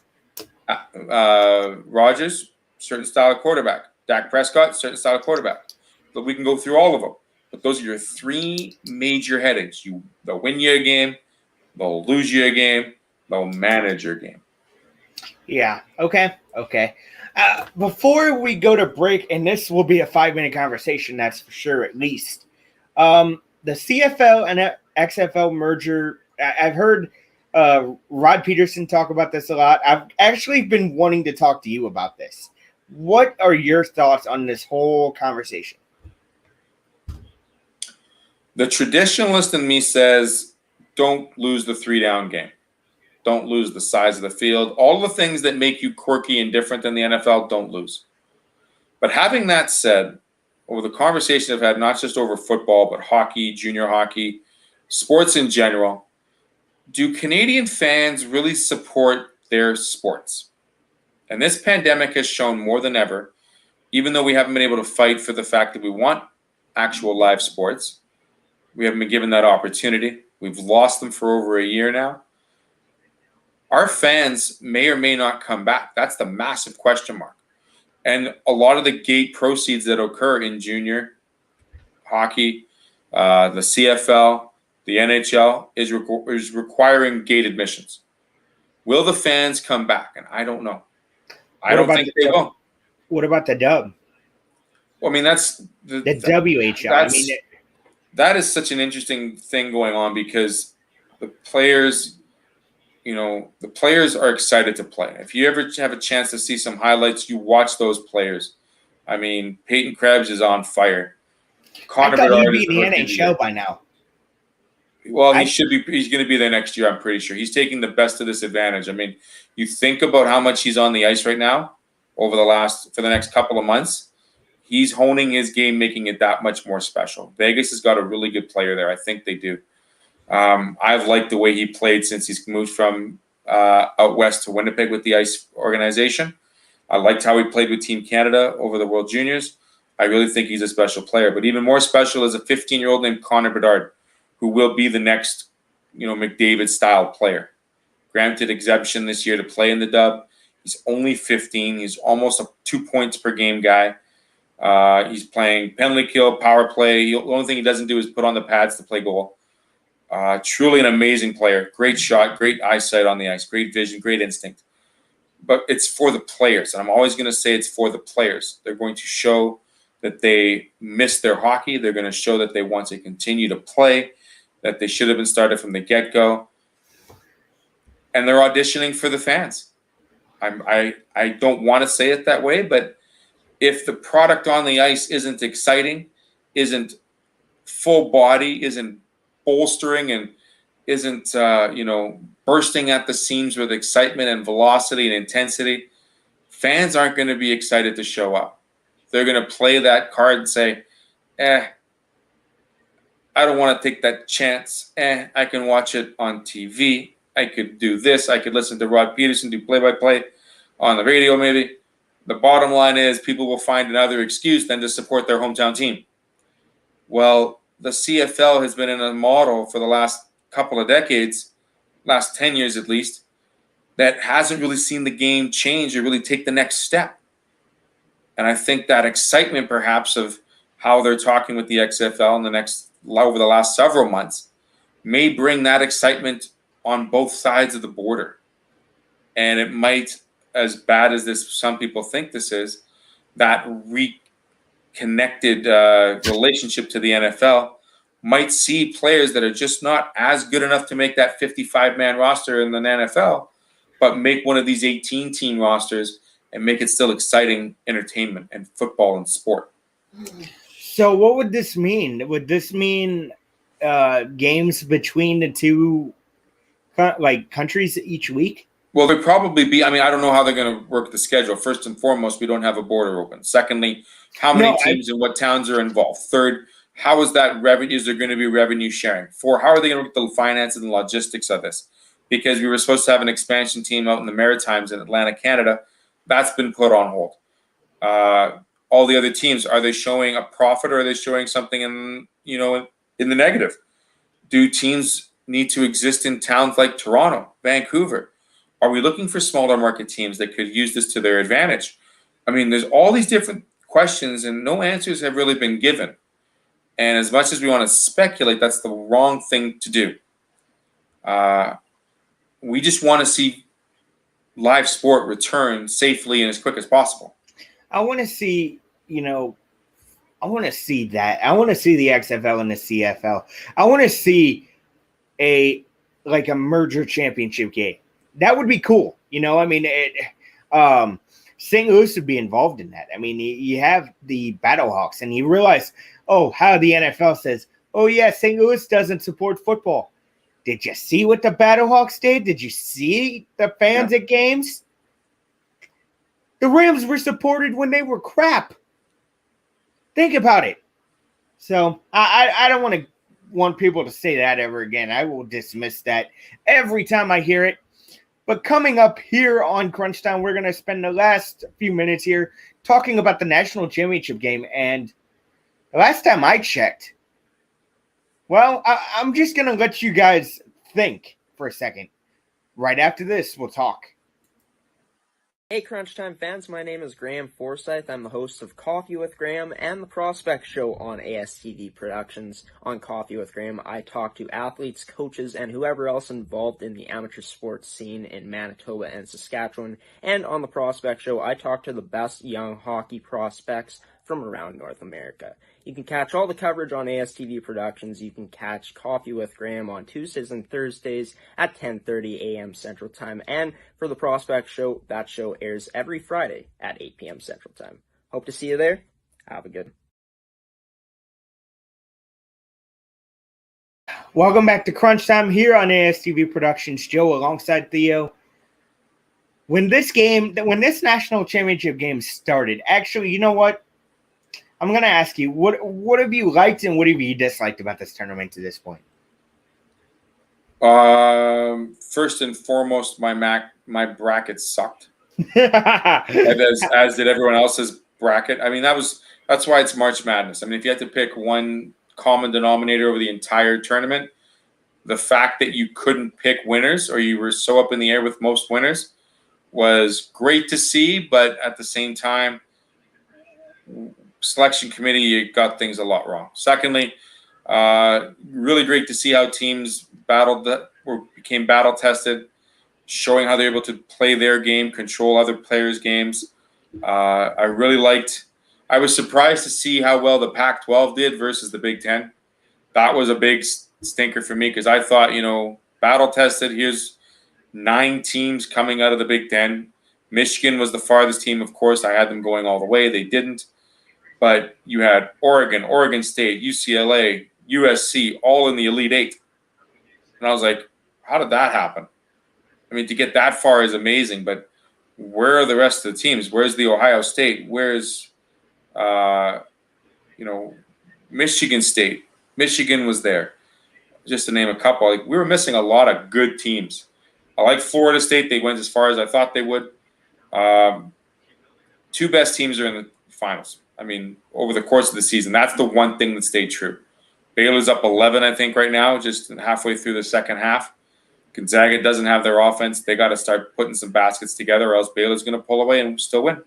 Rodgers, certain style of quarterback. Dak Prescott, certain style of quarterback. But we can go through all of them. But those are your 3 major headaches. They'll win you a game. They'll lose you a game. They'll manage your game. Yeah. Okay. Before we go to break, and this will be a 5-minute conversation, that's for sure, at least. The CFL and XFL merger, I've heard Rod Peterson talk about this a lot. I've actually been wanting to talk to you about this. What are your thoughts on this whole conversation? The traditionalist in me says, don't lose the 3-down game. Don't lose the size of the field. All the things that make you quirky and different than the NFL, don't lose. But having that said, over the conversation I've had, not just over football, but hockey, junior hockey, sports in general, do Canadian fans really support their sports? And this pandemic has shown more than ever, even though we haven't been able to fight for the fact that we want actual live sports, we haven't been given that opportunity. We've lost them for over a year now. our fans may or may not come back. That's the massive question mark. And a lot of the gate proceeds that occur in junior hockey, the CFL, the NHL is requiring gate admissions. Will the fans come back? And I don't know. I don't think they will. What about the dub? Well, I mean, that's the WHL. That is such an interesting thing going on because the players, the players are excited to play. If you ever have a chance to see some highlights, you watch those players. I mean, Peyton Krebs is on fire. I thought he'd be in the NHL by now. Well, he should be. He's going to be there next year, I'm pretty sure. He's taking the best of this advantage. I mean, you think about how much he's on the ice right now for the next couple of months. He's honing his game, making it that much more special. Vegas has got a really good player there. I think they do. I've liked the way he played since he's moved from out west to Winnipeg with the ice organization. I liked how he played with Team Canada over the World Juniors. I really think he's a special player. But even more special is a 15-year-old named Connor Bedard, who will be the next, McDavid-style player. Granted exemption this year to play in the dub. He's only 15. He's almost a 2 points per game guy. He's playing penalty kill, power play. The only thing he doesn't do is put on the pads to play goal. Truly an amazing player. Great shot, great eyesight on the ice, great vision, great instinct. But it's for the players. And I'm always going to say it's for the players. They're going to show that they miss their hockey. They're going to show that they want to continue to play, that they should have been started from the get-go. And they're auditioning for the fans. I don't want to say it that way, but if the product on the ice isn't exciting, isn't full body, isn't bolstering, and isn't bursting at the seams with excitement and velocity and intensity, fans aren't going to be excited to show up. They're going to play that card and say, I don't want to take that chance. I can watch it on TV. I could do this. I could listen to Rod Peterson do play-by-play on the radio maybe. The bottom line is people will find another excuse than to support their hometown team. Well, the CFL has been in a model for the last couple of decades, last 10 years at least, that hasn't really seen the game change or really take the next step. And I think that excitement perhaps of how they're talking with the XFL over the last several months may bring that excitement on both sides of the border. And it might, as bad as some people think this is, that reconnected relationship to the NFL might see players that are just not as good enough to make that 55-man roster in the NFL, but make one of these 18-team rosters and make it still exciting entertainment and football and sport. So what would this mean? Would this mean games between the two countries each week? Well, there'd probably be. I mean, I don't know how they're going to work the schedule. First and foremost, we don't have a border open. Secondly, how many teams and what towns are involved? Third, how is that revenue? Is there going to be revenue sharing? Four, how are they going to work the finances and logistics of this? Because we were supposed to have an expansion team out in the Maritimes in Atlantic, Canada. That's been put on hold. All the other teams, are they showing a profit or are they showing something in the negative? Do teams need to exist in towns like Toronto, Vancouver? Are we looking for smaller market teams that could use this to their advantage? I mean, there's all these different questions and no answers have really been given. And as much as we want to speculate, that's the wrong thing to do. We just want to see live sport return safely and as quick as possible. I want to see, I want to see that. I want to see the XFL and the CFL. I want to see a merger championship game. That would be cool. St. Louis would be involved in that. I mean, you have the Battlehawks and you realize, how the NFL says, St. Louis doesn't support football. Did you see what the Battlehawks did? Did you see the fans at games? The Rams were supported when they were crap. Think about it. So I don't want people to say that ever again. I will dismiss that every time I hear it. But coming up here on Crunch Time, we're going to spend the last few minutes here talking about the national championship game. And the last time I checked, I'm just going to let you guys think for a second. Right after this, we'll talk. Hey Crunch Time fans, my name is Graham Forsyth. I'm the host of Coffee with Graham and the Prospect Show on ASTV Productions. On Coffee with Graham, I talk to athletes, coaches, and whoever else involved in the amateur sports scene in Manitoba and Saskatchewan. And on the Prospect Show, I talk to the best young hockey prospects from around North America. You can catch all the coverage on ASTV Productions. You can catch Coffee with Graham on Tuesdays and Thursdays at 10:30 a.m. Central Time. And for the Prospect Show, that show airs every Friday at 8 p.m. Central Time. Hope to see you there. Have a good. Welcome back to Crunch Time here on ASTV Productions. Joe alongside Theo. When this national championship game started, actually, you know what? I'm going to ask you, what have you liked and what have you disliked about this tournament to this point? First and foremost, my bracket sucked. as did everyone else's bracket. I mean, that's why it's March Madness. I mean, if you had to pick one common denominator over the entire tournament, the fact that you couldn't pick winners or you were so up in the air with most winners was great to see, but at the same time, selection committee got things a lot wrong. Secondly, really great to see how teams became battle tested, showing how they're able to play their game, control other players' games. I was surprised to see how well the Pac-12 did versus the Big Ten. That was a big stinker for me because I thought, battle tested. Here's 9 teams coming out of the Big Ten. Michigan was the farthest team, of course. I had them going all the way. They didn't. But you had Oregon, Oregon State, UCLA, USC, all in the Elite Eight. And I was like, how did that happen? I mean, to get that far is amazing, but where are the rest of the teams? Where's the Ohio State? Where's, Michigan State? Michigan was there, just to name a couple. Like, we were missing a lot of good teams. I like Florida State. They went as far as I thought they would. 2 best teams are in the finals. I mean, over the course of the season, that's the one thing that stayed true. Baylor's up 11, I think, right now, just halfway through the second half. Gonzaga doesn't have their offense. They got to start putting some baskets together, or else Baylor's going to pull away and still win.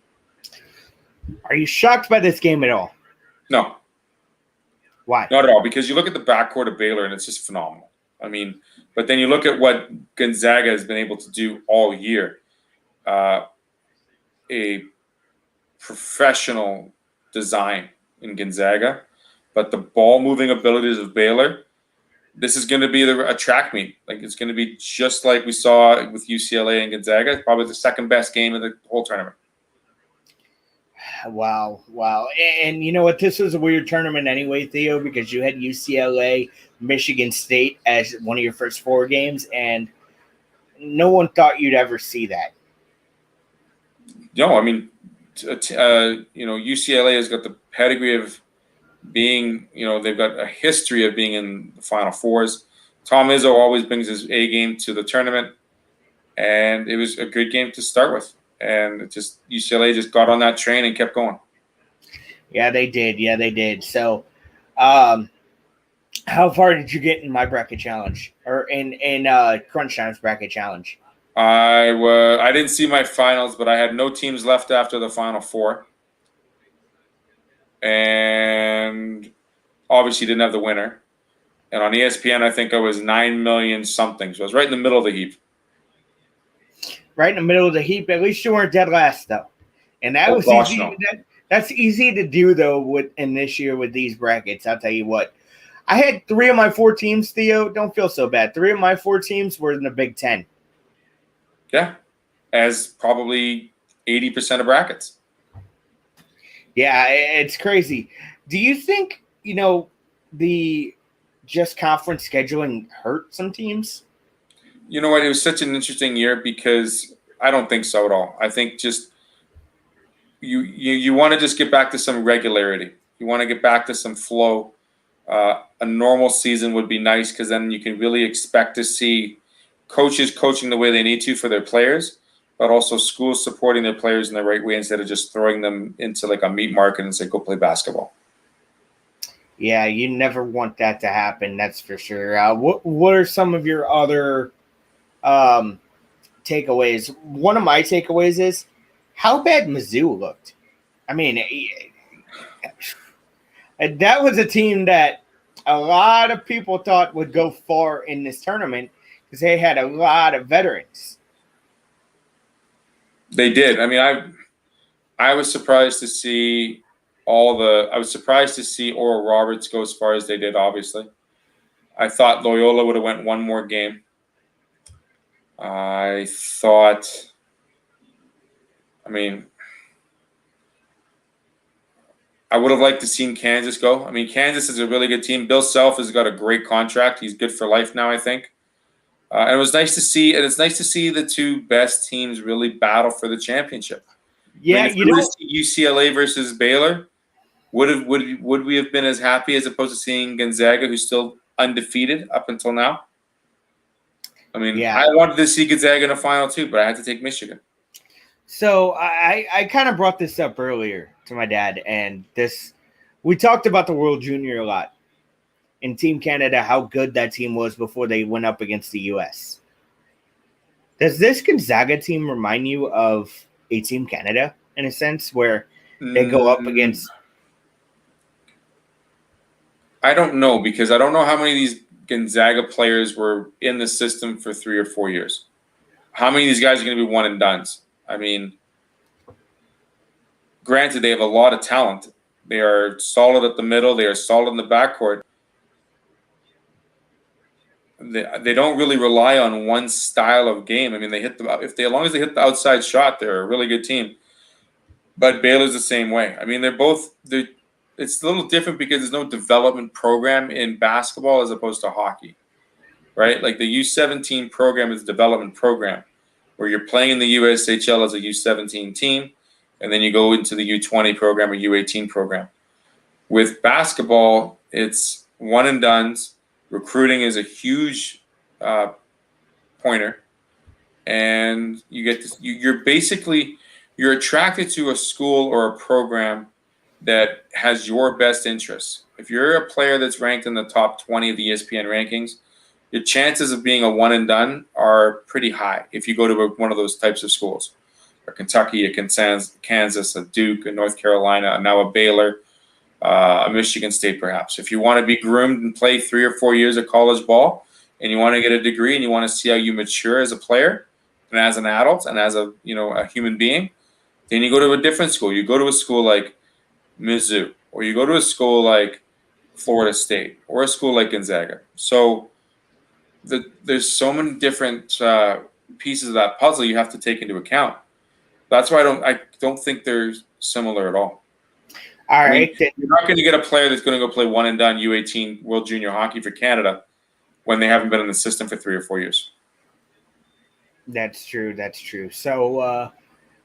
Are you shocked by this game at all? No. Why? Not at all, because you look at the backcourt of Baylor, and it's just phenomenal. I mean, but then you look at what Gonzaga has been able to do all year. A professional design in Gonzaga, but the ball moving abilities of Baylor, this is going to be a track meet. Like, it's going to be just like we saw with UCLA and Gonzaga. It's probably the second best game of the whole tournament. Wow. And you know what? This was a weird tournament anyway, Theo, because you had UCLA, Michigan State as one of your first 4 games, and no one thought you'd ever see that. No, I mean, UCLA has got the pedigree of being, they've got a history of being in the Final Fours. Tom Izzo always brings his A game to the tournament, and it was a good game to start with. And UCLA just got on that train and kept going. Yeah, they did. So, how far did you get in my bracket challenge, or in Crunch Time's bracket challenge? I didn't see my finals, but I had no teams left after the Final Four. And obviously didn't have the winner. And on ESPN, I think I was 9 million something. So I was right in the middle of the heap. Right in the middle of the heap. At least you weren't dead last, though. And that was easy. No. That's easy to do, though, in this year with these brackets. I'll tell you what. I had 3 of my 4 teams, Theo. Don't feel so bad. 3 of my 4 teams were in the Big Ten. Yeah, as probably 80% of brackets. Yeah, it's crazy. Do you think, the just conference scheduling hurt some teams? You know what? It was such an interesting year because I don't think so at all. I think just you want to just get back to some regularity. You want to get back to some flow. A normal season would be nice because then you can really expect to see coaches coaching the way they need to for their players, but also schools supporting their players in the right way instead of just throwing them into like a meat market and say, go play basketball. Yeah, you never want that to happen. That's for sure. What are some of your other takeaways. One of my takeaways is how bad Mizzou looked. I mean, that was a team that a lot of people thought would go far in this tournament because they had a lot of veterans. They did. I mean, I was surprised to see I was surprised to see Oral Roberts go as far as they did, obviously. I thought Loyola would have went one more game. I would have liked to seen Kansas go. I mean, Kansas is a really good team. Bill Self has got a great contract. He's good for life now, I think. And it was nice to see, and it's nice to see the two best teams really battle for the championship. Yeah, I mean, UCLA versus Baylor, would we have been as happy as opposed to seeing Gonzaga, who's still undefeated up until now? I mean, yeah. I wanted to see Gonzaga in a final too, but I had to take Michigan. So I kind of brought this up earlier to my dad, and we talked about the World Junior a lot in Team Canada, how good that team was before they went up against the U.S. Does this Gonzaga team remind you of a Team Canada in a sense where they go up against? I don't know, because I don't know how many of these Gonzaga players were in the system for 3 or 4 years. How many of these guys are going to be one and dones? I mean, granted, they have a lot of talent. They are solid at the middle. They are solid in the backcourt. They don't really rely on one style of game. I mean, as long as they hit the outside shot, they're a really good team. But Baylor's the same way. I mean, it's a little different because there's no development program in basketball as opposed to hockey, right? Like the U17 program is a development program where you're playing in the USHL as a U17 team, and then you go into the U20 program or U18 program. With basketball, it's one and dones. Recruiting is a huge pointer, and you're attracted to a school or a program that has your best interests. If you're a player that's ranked in the top 20 of the ESPN rankings, your chances of being a one and done are pretty high if you go to one of those types of schools. A Kentucky, a Kansas, a Duke, a North Carolina, now a Baylor, a Michigan State perhaps. If you want to be groomed and play 3 or 4 years of college ball and you want to get a degree and you want to see how you mature as a player and as an adult and as a human being, then you go to a different school. You go to a school like Mizzou, or you go to a school like Florida State, or a school like Gonzaga. So there's so many different pieces of that puzzle you have to take into account. That's why I don't think they're similar at all. All right. I mean, you're not going to get a player that's going to go play one and done U18 World Junior Hockey for Canada when they haven't been in the system for 3 or 4 years. That's true. So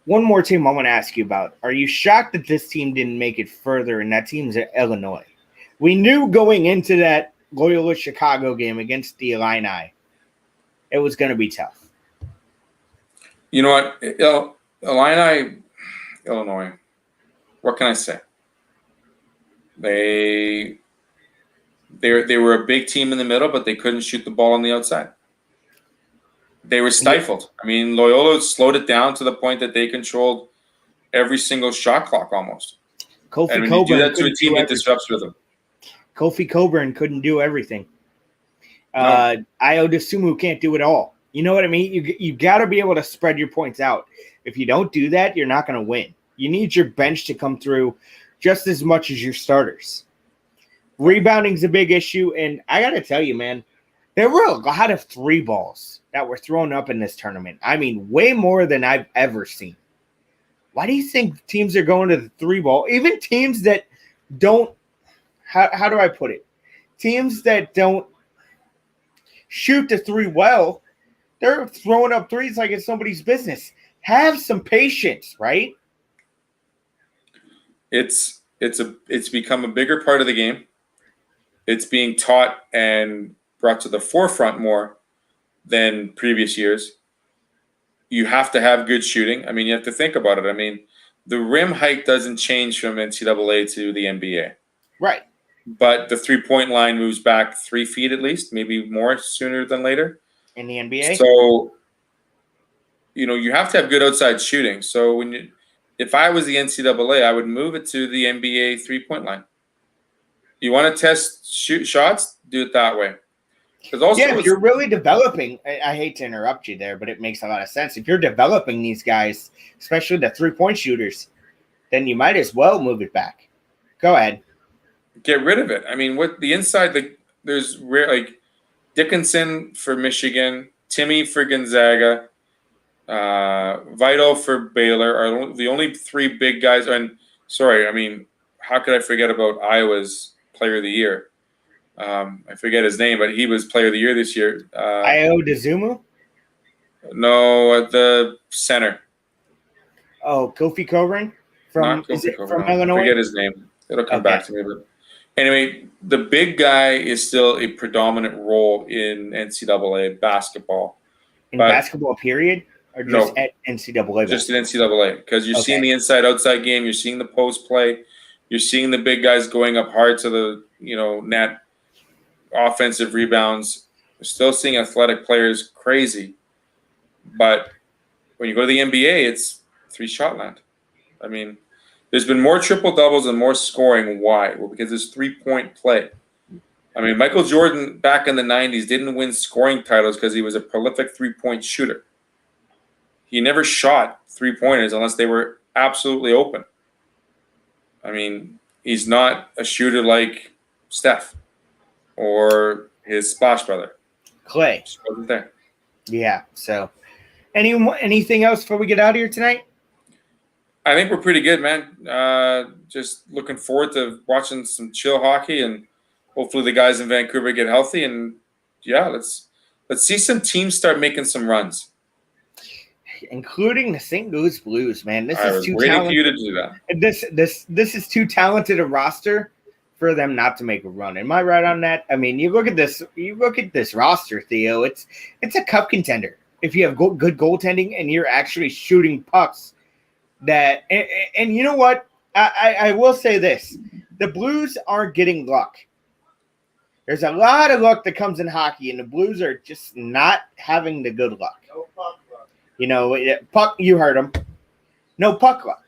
one more team I want to ask you about. Are you shocked that this team didn't make it further, and that team's at Illinois? We knew going into that Loyola Chicago game against the Illini, it was going to be tough. You know what? Illinois, what can I say? They were a big team in the middle, but they couldn't shoot the ball on the outside. They were stifled. I mean, Loyola slowed it down to the point that they controlled every single shot clock almost. And when you do that to a team, it disrupts rhythm. Kofi Coburn couldn't do everything. No. Ayo Dosunmu can't do it all. You know what I mean? You got to be able to spread your points out. If you don't do that, you're not going to win. You need your bench to come through just as much as your starters. Rebounding's a big issue, and I got to tell you, man, there were a lot of 3 balls that were thrown up in this tournament. I mean, way more than I've ever seen. Why do you think teams are going to the 3 ball? Even teams that don't – how do I put it? Teams that don't shoot the 3 well, they're throwing up threes like it's somebody's business. Have some patience, right? It's become a bigger part of the game. It's being taught and brought to the forefront more than previous years. You have to have good shooting. I mean, you have to think about it. I mean, the rim height doesn't change from NCAA to the NBA. Right. But the 3-point line moves back 3 feet at least, maybe more sooner than later. In the NBA? So you have to have good outside shooting. So if I was the NCAA, I would move it to the NBA 3-point line. You want to test shoot shots? Do it that way. Because also, if you're really developing, I hate to interrupt you there, but it makes a lot of sense. If you're developing these guys, especially the 3-point shooters, then you might as well move it back. Go ahead. Get rid of it. I mean, what the inside, there's like Dickinson for Michigan, Timmy for Gonzaga, Vital for Baylor are the only 3 big guys. And sorry, I mean, how could I forget about Iowa's Player of the Year? I forget his name, but he was Player of the Year this year. Io DeZumo? No, at the center. Oh, Kofi Coburn from Illinois? I forget his name. It'll come back to me. But anyway, the big guy is still a predominant role in NCAA basketball. Basketball, period? Or just at NCAA? Just at NCAA. Because you're seeing the inside-outside game. You're seeing the post play. You're seeing the big guys going up hard to the net, offensive rebounds. You're still seeing athletic players crazy. But when you go to the NBA, it's 3-shot land. I mean, there's been more triple-doubles and more scoring. Why? Well, because it's 3-point play. I mean, Michael Jordan back in the 90s didn't win scoring titles because he was a prolific 3-point shooter. He never shot 3-pointers unless they were absolutely open. I mean, he's not a shooter like Steph or his splash brother. Clay. Just wasn't there. Yeah, so anything else before we get out of here tonight? I think we're pretty good, man. Just looking forward to watching some chill hockey, and hopefully the guys in Vancouver get healthy. And yeah, let's see some teams start making some runs, including the St. Louis Blues. Man, I was waiting for you to do that. This is too talented a roster for them not to make a run. Am I right on that? I mean, you look at this roster, Theo. It's a cup contender if you have good goaltending and you're actually shooting pucks. And you know what? I will say this. The Blues aren't getting luck. There's a lot of luck that comes in hockey, and the Blues are just not having the good luck. No puck luck. Puck, you heard him. No puck luck.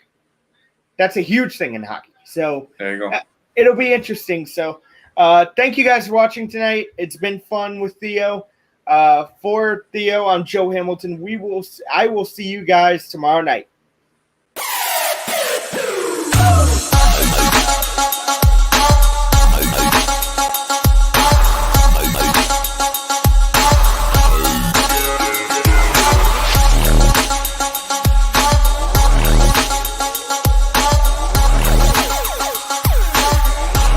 That's a huge thing in hockey. So There you go. It'll be interesting. So thank you guys for watching tonight. It's been fun with Theo. For Theo, I'm Joe Hamilton. I will see you guys tomorrow night.